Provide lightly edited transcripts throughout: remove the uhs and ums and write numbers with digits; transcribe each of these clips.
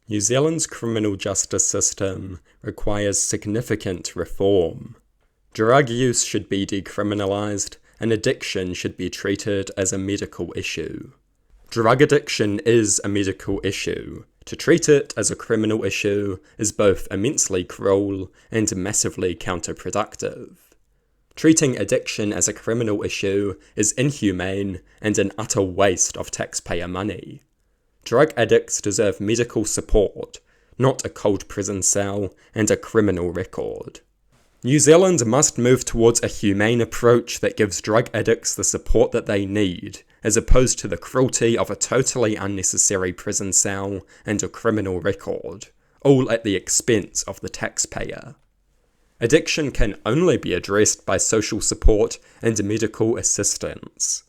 New Zealand's criminal justice system requires significant reform. Drug use should be decriminalised, and addiction should be treated as a medical issue. Drug addiction is a medical issue. To treat it as a criminal issue is both immensely cruel and massively counterproductive. Treating addiction as a criminal issue is inhumane and an utter waste of taxpayer money. Drug addicts deserve medical support, not a cold prison cell and a criminal record. New Zealand must move towards a humane approach that gives drug addicts the support that they need, as opposed to the cruelty of a totally unnecessary prison cell and a criminal record, all at the expense of the taxpayer. Addiction can only be addressed by social support and medical assistance.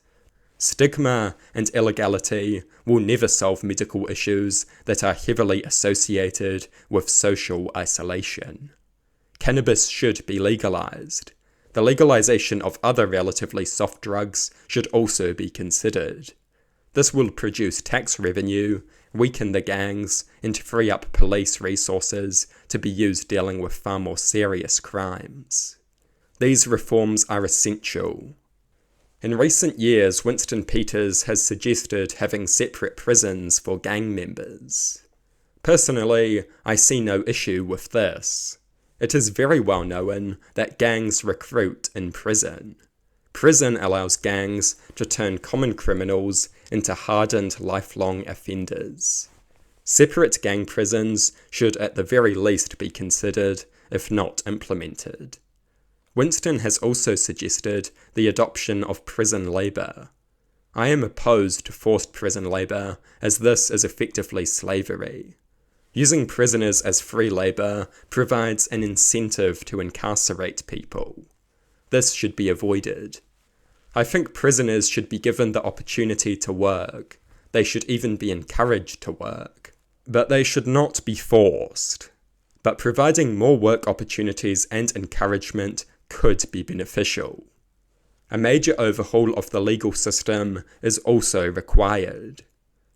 Stigma and illegality will never solve medical issues that are heavily associated with social isolation. Cannabis should be legalised. The legalisation of other relatively soft drugs should also be considered. This will produce tax revenue, weaken the gangs, and free up police resources to be used dealing with far more serious crimes. These reforms are essential. In recent years, Winston Peters has suggested having separate prisons for gang members. Personally, I see no issue with this. It is very well known that gangs recruit in prison. Prison allows gangs to turn common criminals into hardened lifelong offenders. Separate gang prisons should at the very least be considered, if not implemented. Winston has also suggested the adoption of prison labour. I am opposed to forced prison labour, as this is effectively slavery. Using prisoners as free labour provides an incentive to incarcerate people. This should be avoided. I think prisoners should be given the opportunity to work. They should even be encouraged to work. But they should not be forced. But providing more work opportunities and encouragement could be beneficial. A major overhaul of the legal system is also required.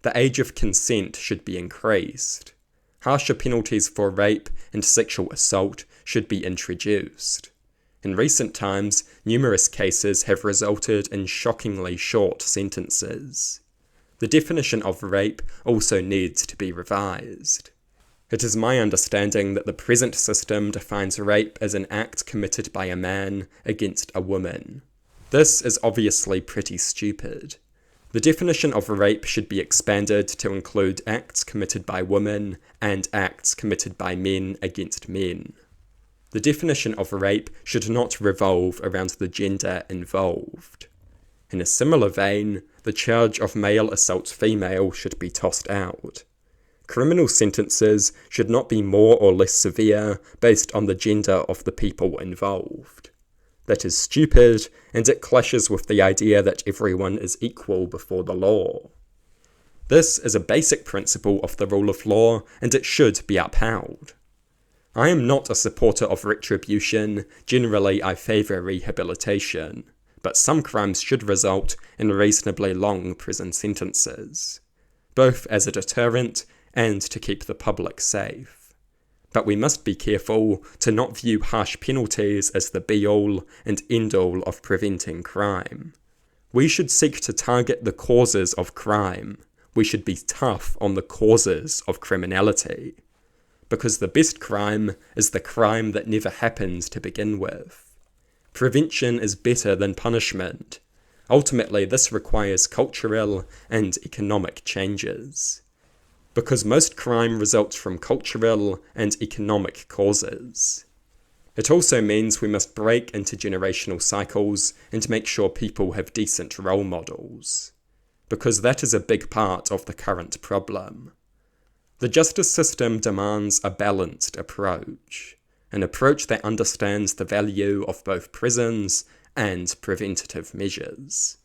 The age of consent should be increased. Harsher penalties for rape and sexual assault should be introduced. In recent times, numerous cases have resulted in shockingly short sentences. The definition of rape also needs to be revised. It is my understanding that the present system defines rape as an act committed by a man against a woman. This is obviously pretty stupid. The definition of rape should be expanded to include acts committed by women and acts committed by men against men. The definition of rape should not revolve around the gender involved. In a similar vein, the charge of male assaults female should be tossed out. Criminal sentences should not be more or less severe based on the gender of the people involved. That is stupid, and it clashes with the idea that everyone is equal before the law. This is a basic principle of the rule of law, and it should be upheld. I am not a supporter of retribution. Generally, I favour rehabilitation, but some crimes should result in reasonably long prison sentences, both as a deterrent and to keep the public safe. But we must be careful to not view harsh penalties as the be-all and end-all of preventing crime. We should seek to target the causes of crime. We should be tough on the causes of criminality. Because the best crime is the crime that never happens to begin with. Prevention is better than punishment. Ultimately, this requires cultural and economic changes. Because most crime results from cultural and economic causes. It also means we must break intergenerational cycles and make sure people have decent role models. Because that is a big part of the current problem. The justice system demands a balanced approach, an approach that understands the value of both prisons and preventative measures.